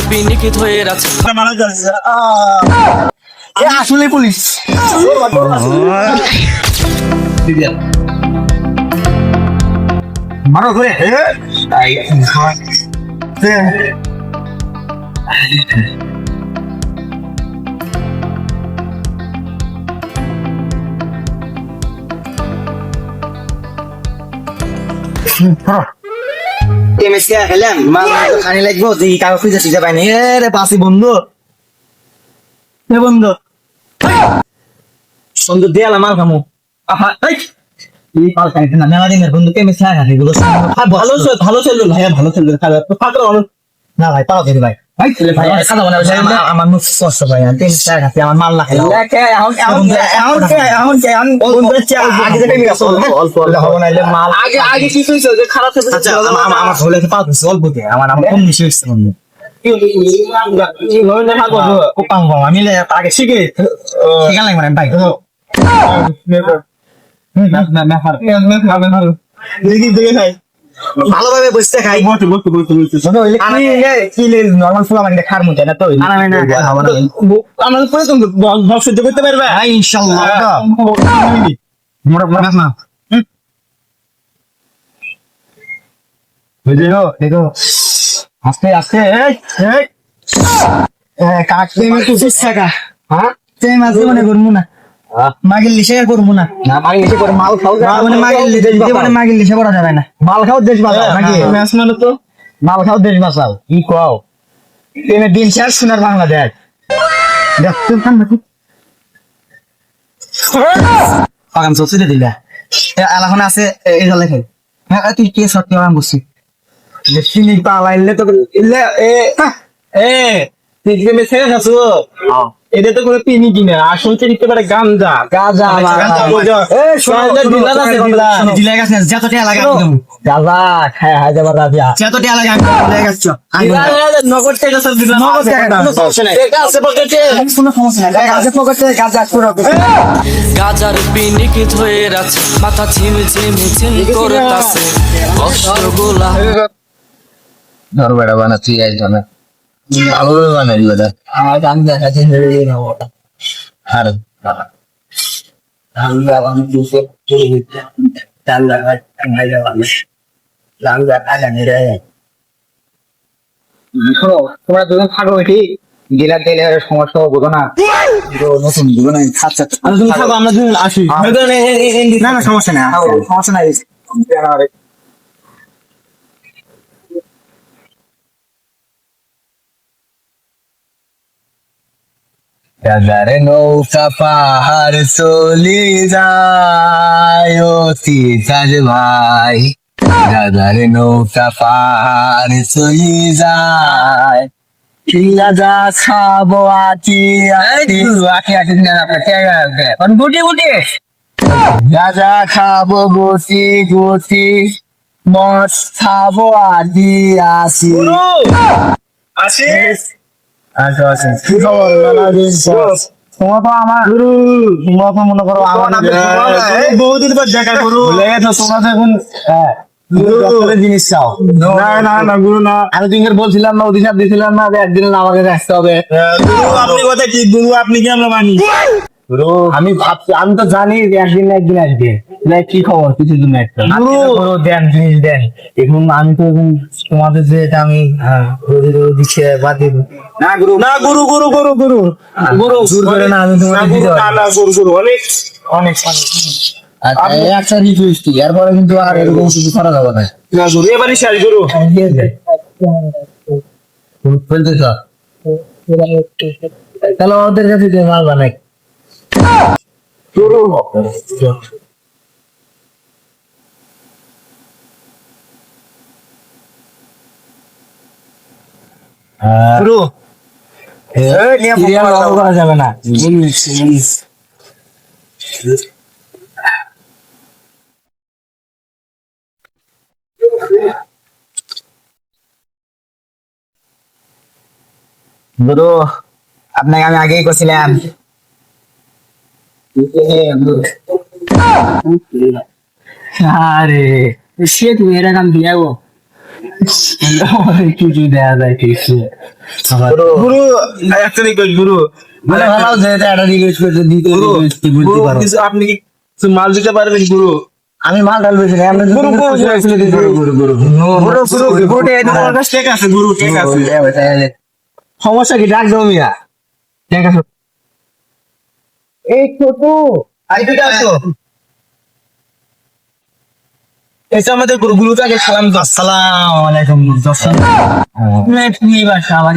আরবি নিখিত হয়ে আছে। আসলে পুলিশ মারো ধরে খেলাম খানি লাগবো দেখি কাগজ খুঁজে শিখতে পাইনি রে পাশি বন্ধু বন্ধু বন্ধু দেয়ালা মাল খামু মেলা দিনের বন্ধু কেমন ভালো চলবে ভাইয়া ভালো চলবে না ভাই পাওয়া যাবে ভাই আমার মুখ কষ্ট ভাই আমার মাল না আগে কি খারাপ আমার হলে অল্প আমার আমার কম বেশি হচ্ছে বন্ধু আমি আগে শিখে শিখা লাগবে ভাই ভালোভাবে বসতে খাই নর্মাল ফুল আমাকে খার মধ্যে না তো আমার সহ্য করতে পারবে ইনশাল্লাহ দেখো আস্তে আস্তে কাটতে টাকা হ্যাঁ মাঝে মনে করবো না মাগিল লিসে করবো না মাগিল লিসে করে মাল খাও মাগিল লিসে করা যাবে না মাল খাও দেশ বাঁচাও নাকি ম্যাচ মানে তো মাল খাও দেশ বাঁচাও কি কও তুমি দিন শেষ সোনার বাংলাদেশ দেখতে পান নাকি পাগাম চলছে দিলা এখন আছে এই জলে খাই তুই কে সত্যি আমি বসছি চিনি পালাইলে তো তুই কি মেসে খাচ্ছ এটা তো কোনো পিনি কিনা আসল চিনিতে পারে গাঞ্জা গাঁজা যতটা এলাকা গাঁজা খায় হায় যাবার রাজা যতটা এলাকা নগদ টাকা সব দিলাম নগদ টাকা আছে পকেটে কোনো সমস্যা নাই আছে পকেটে গাঁজা পুরো গাজার পিনিকিত হয়ে আছে মাথা ঝিমঝিম করতাছে কষ্টগুলা ধর বেড়া বানাচ্ছি একজনে ভালো বানাই বেটা আর আমি দেখাচ্ছি আর আমি দুশো তোমরা দুজন থাকো ঠিক জেলার তেলে সমস্যা বোঝো না নতুন বুঝো না তুমি থাকো আমরা দুজন আসি না না সমস্যা নাই সমস্যা নাই গাজারে নৌকা পাহাড় চলি যায় অতি কাজ ভাই গাজারে নৌকা পাহাড় চলি যায় গাজা খাবো আটি আটি আটি গুটি গুটি গাজা খাবো গুটি গুটি মদ খাবো আটি আসি আসি আচ্ছা আচ্ছা কি খবর তোমার তো আমার গুরু তোমার তো মনে করো আমার বহুদিন পর দেখা করু তোমরা তো এখন জিনিস চাও না না না গুরু না আমি তোমাকে বলছিলাম না অভিশাপ দিয়েছিলাম না একদিন আমাকে আসতে হবে আপনি কথা কি গুরু আপনি কি আমরা মানি আমি ভাবছি আমি তো জানি যে একদিন না একদিন আসবে কি খবর কিছু জন্য একটা দেন জিনিস দেন এখন আমি তো এখন তোমাদের যে এটা আমি দিচ্ছে বাদ দিব না গুরু না গুরু গুরু গুরু গুরু গুরু জোর করে না আমি তোমাকে দিতে না না গুরু গুরু অনেক অনেক একটা রিকোয়েস্ট এরপরে কিন্তু আর এরকম কিছু করা যাবে না না গুরু এবারে শেষ গুরু বলতে স্যার তাহলে ওদের কাছে মাল বানাই গুরু গুরু করা যাবে না গুরু আপনাকে আমি আগেই করছিলাম আরে সে তুমি এরা কাম দিয়াবো কিছু দেয়া যায় কিছু গুরু একটা রিকোয়েস্ট গুরু মানে ভালো যে এটা একটা রিকোয়েস্ট করতে দিতে বুঝতে গুরু পারো কিছু আপনি কি কিছু মাল দিতে পারবেন গুরু? আমি মাল ঢাল বেশি না আমরা গুরু গুরু ঠিক আছে গুরু ঠিক আছে সমস্যা কি ডাক দাও মিয়া ঠিক আছে এই ছোট আইডিটা তো এটা আমাদের গুরু গুরুটাকে সালাম দাও। আসসালামু আলাইকুম দর্শক তুমি বাসা আমার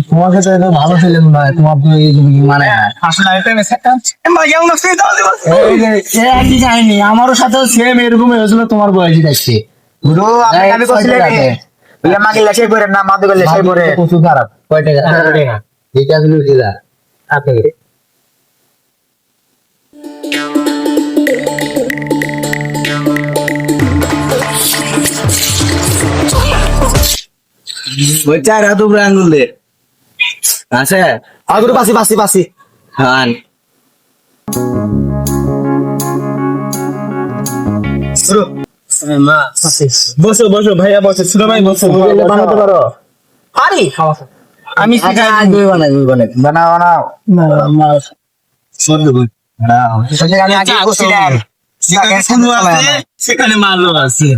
তোমাকে তো এত ভালো ছিলেন না তোমার তো এই মানে আসলে এটা মেসেজ ভাই কেমন আছেন দাও দিবস এই যে সে একই কাহিনী আমারও সাথে সেম এরকম হয়েছিল তোমার বয়সী দেখছি গুরু আপনি কানে কইছিলেন ওই আমাকে লেখাই করে না মাদে করে লেখাই করে প্রচুর খারাপ কয় টাকা এটা দিল দিলা আপনি ওই চার হাত উপরে আঙ্গুল দে আছে গুরু পাসি পাসি পাসি হ্যাঁ গুরু মা বসো বসো ভাইয়া বসো ছোট ভাই বসো বানাতে পারো পারি আমি শিখাই বানাও বানাও আমি আগে বসছিলাম যেখানে আছে সেখানে মালও আছে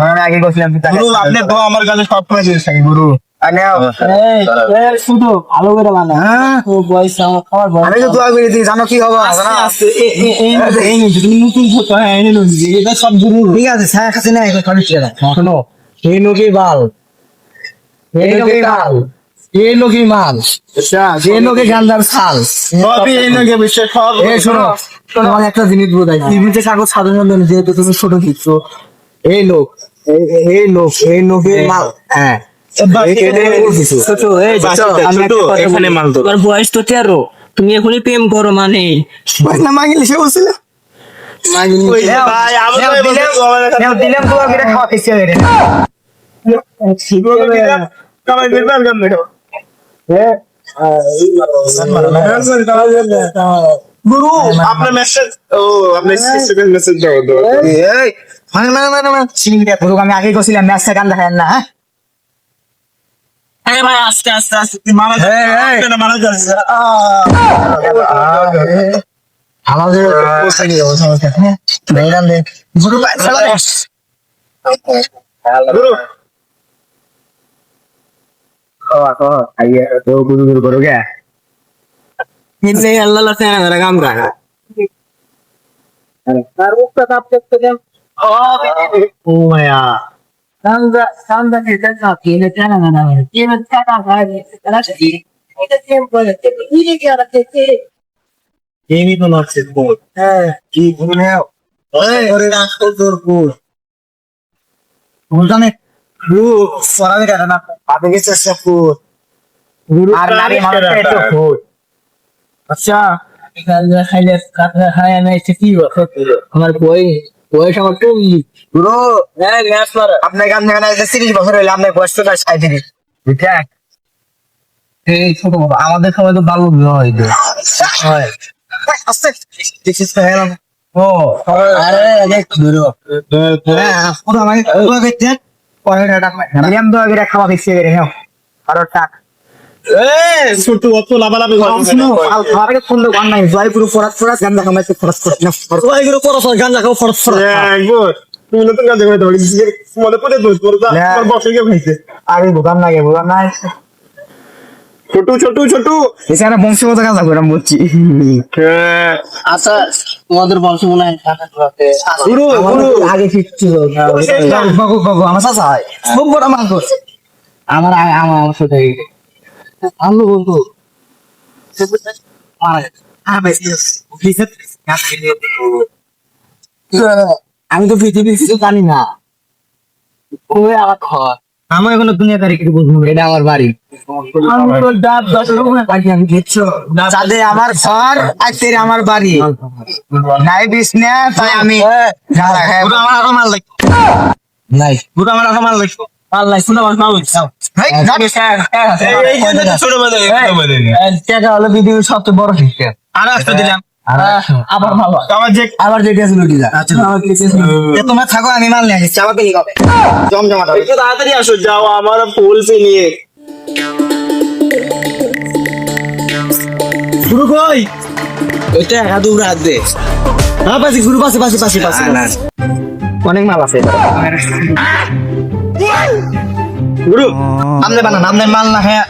আমি আগে গেছিলাম গুরু আপনি তো আমার কাছে সব করে দিয়েছেন গুরু শুধু ভালো করে বানা বয়স আমার খাবার বয়স আমি তো দোয়া করে দিই জানো কি হবে জানো এটা সব গুরু ঠিক আছে ছায়া খাচ্ছে না এখন খরচ করে শোনো এই লোকে বাল এই লোকে কাল এই লোকে মাল এই লোকে গান্দার ছাল সবই এই নগে বিশ্বাস সব এই শোনো তোমার একটা জিনিস বোঝাই টিভিতে কাগজ সাধারণ যেহেতু তুমি ছোট দিচ্ছো এই লোক এই লোক এই লোকের মাল হ্যাঁ এখানে মাল তো তোমার বয়স তো 13, তুমি এখনই প্রেম করো মানে না মাগিল সে বলছিল ভাই আমি দিলাম তো আমি খাওয়া খেয়েছি কামাই বেরবার গান দেখো গুরু আপনার মেসেজ ও আপনি সেকেন্ড মেসেজ দাও দাও এই মানে চিংড়ি পুরো আমি আগে গেছিলাম ম্যাচ গান দেখেন না হ্যাঁ ভাই আস্তে আস্তে আস্তে মারা যাচ্ছে না মারা যাচ্ছে আমাদের মেয়েরান দেখ গুরু গুরু গুরু করো গে নিলে আল্লাহ লাতে না কাম করা তার মুখটা তাপ দেখতে দেন ও মায়া Sanda que está aquí, le traen a la vez. Tiene cada vez, la chiquita. Este tiempo, mire que ahora que এই তো নচ্ছে কোড কি বলে ওই ওরে রাস্তা তোর পুর বলতানে গুরু সরাবে কেন না আপনি কি চেষ্টা পুর গুরু আর নারী মানুষ তো পুর আচ্ছা এখানে খাইলে কাটলে খায় না এসে কি আমার বয়স আমার তুমি গুরু হ্যাঁ ম্যাচ মার আপনার গান গান 30 বছর হইলে আপনার বয়স তো 37 ঠিক এই ছোট বাবা আমাদের সময় তো ভালো বিয়ে হইতো হয় আস্তে this is the hell ও আরে দেখ গুরু হ্যাঁ পুরো আমাকে পুরো গেছে পরে টাকা মিলিয়াম তো আগে খাওয়া ফিক্স করে হ্যাঁ আর টাকা এই ছোট অত লাভালাভি আমাকে ফোন দাও গান নাই জয়পুর ফরাত ফরাত গান দেখা মাইছে ফরাত ফরাত না জয়পুর ফরাত গান দেখা ফরাত ফরাত গুড তুমি নতুন গান দেখো তো মনে পড়ে তো তোর বসে গিয়ে ভাইছে আরে দোকান লাগে দোকান নাই ছোট ছোট ছোট এখানে বংশগত কাজ করে আমি বলছি আচ্ছা তোমাদের বংশ মনে হয় গুরু গুরু আগে ফিরছি বাবু বাবু আমার চাচা হয় খুব বড় মাংস আমার আমার সাথে আলু বলতো আমি তো পৃথিবীর কিছু জানি না ওই আমার ঘর আমার এখনো দুনিয়াদারি কিছু বুঝবো এটা আমার বাড়ি যাদের আমার ঘর আর তেরে আমার বাড়ি নাই বিষ না তাই আমি আমার আরো মাল লাগবে নাই গুরু আমার আরো মাল লাগবে আল্লাহ শুনে আমার মাল এই জন্য ছোট বাদে টাকা হলো পৃথিবীর সবচেয়ে বড় শিক্ষা আর একটা দিলাম আবার ভালো আবার যেটা আছে লুটি যা আচ্ছা তোমরা থাকো আমি মাল নিয়ে আসি চাপা পেলি কবে জমজমাট হবে। একটু তাড়াতাড়ি আসো যাও আমার ফুলছে নিয়ে গুরু কই ওইটা একা দূর হাত দে হ্যাঁ পাশে গুরু পাশে পাশে পাশে পাশে অনেক মাল আছে গুরু আমনে বানান আমনে মাল না খায়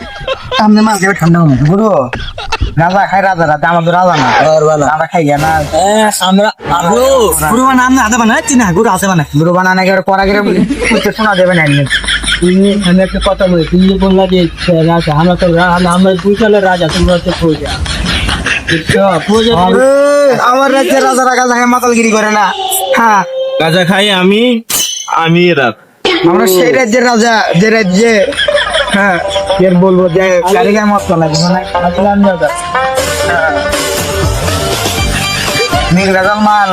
আমনে মাল খেয়ে ঠান্ডা হবে গুরু রাজা খাই রাজা রাজা আমাদের রাজা না রাজা খাই না আমরা গুরু বানা আমনে হাতে বানাচ্ছি না গুরু হাতে বানা গুরু বানানে গেলে পড়া গেলে শোনা দেবে না আমি একটা কথা বলি তুমি যে বললা যে রাজা আমরা তো আমরা দুই সালের রাজা তোমরা হচ্ছে প্রজা আমার রাজ্যের রাজা রাজা খায় মাতালগিরি করে না হ্যাঁ গাজা খাই আমি রাত আমরা সেই রাজ্যের রাজা যে রাজ্যে হ্যাঁ এর বলবো যে গাড়ি গায়ে মত লাগবে মানে নীল রাজার মাল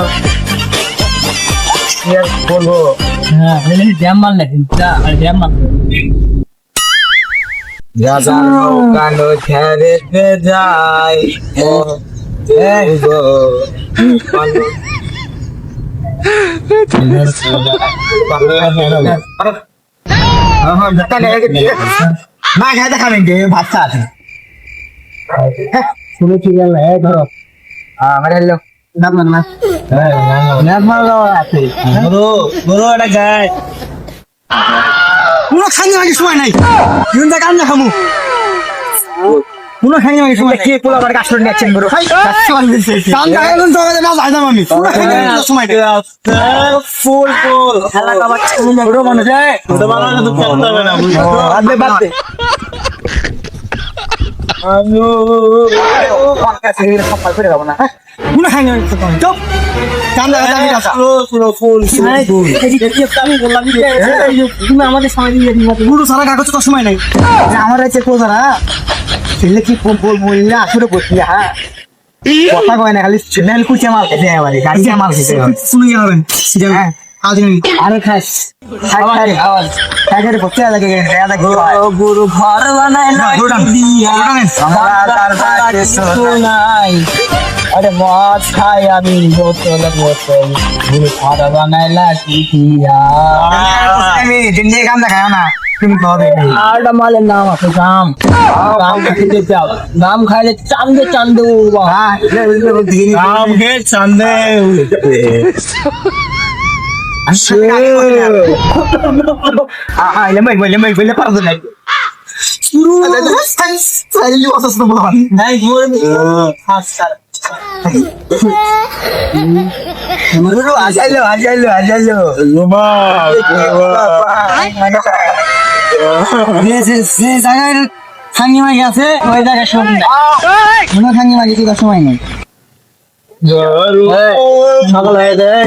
কি আর বলবো হ্যাঁ জ্যাম মাল নাকি জ্যাম মাল রাজার নৌকানো ছেড়ে যায় এই গো না খাই দেখাবেন যে ভাত আছে শুনে ঠিক আছে ধরো আমার এলো না না জ্যাম মাল আছে বড় একটা গায় পুরো খানি মাগি সময় নাই কোন জায়গা কান্না খামু পুরো খানি মাগি সময় কি পোলা আমার কাছে নিয়েছেন বড় কাম জায়গা কোন জায়গায় না যাইতাম আমি পুরো খানি মাগি সময় নাই ফুল খেলা কাবার ছেলে বড় মানুষ তো বানানো তো খেলতে হবে না বাদ দে বাদ দে পুরো খানি মাগি চুপ কাম জায়গা আমি কাছে পুরো ফুল আমি বললাম তুমি আমাদের সময় দিয়ে পুরো সারা কাগজ তো সময় নাই আমার আছে কোজারা ছেলে কি বললে আসলে বলছি হ্যাঁ কথা কয় না খালি ছেলে কুচে মাল খেতে এবারে গাড়ি মাল খেতে শুনে যাবেন হ্যাঁ আজ আরে খাস আওয়াজ টাকারে বসে লাগে দাদা কি গুরু ঘর বানায় না নাই আরে মদ খাই আমি বোতলে বোতল গুরু ঘর বানায় না দিয়া আমি দিন দিয়ে কাম দেখায় না তুমি কবে আরটা মালের নাম আছে গাম গাম খেতে চাও গাম খাইলে চান্দে চান্দে উড়বা হ্যাঁ আম কে চান্দে লেমাই পারতো নাই সাইলি অসুস্থ বলা নাই গুরু আজাইলো যে জায়গায় খাঙ্গি মাগি আছে ওই জায়গায় সময় নাই কোনো খাঙ্গি মাগি তোর সময় নেই সকাল হয়ে যায়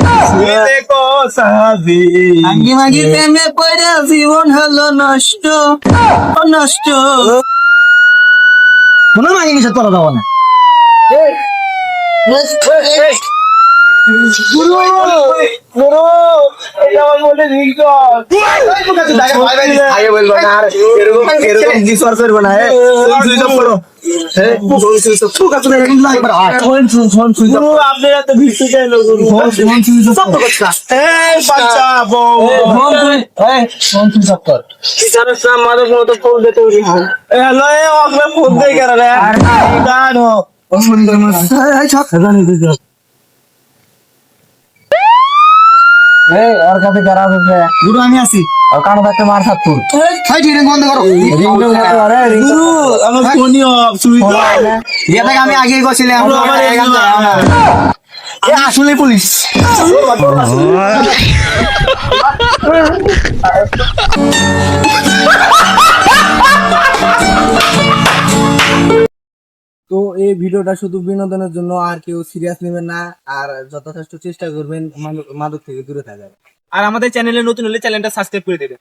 দেখো সাহাবি খাঙ্গি মাগি প্রেমে পড়ে জীবন হলো নষ্ট কোনো মাগি নিষেধ করা যাবো না আপনারা তো ভিড়তে চাই না ওর কাছে যারা আছে গুরু আমি আছি কানো থাকতে মার সাতপুর বন্ধ করো গুরু আমার ফোনই অফ সুবিধা আমি আগেই করছিলাম আসলে পুলিশ তো এই ভিডিওটা শুধু বিনোদনের জন্য, আর কেউ সিরিয়াস নেবেন না, আর যথাযথ চেষ্টা করবেন মাদক থেকে দূরে থাকার। আর আমাদের চ্যানেলে নতুন হলে চ্যানেলটা সাবস্ক্রাইব করে দেবেন।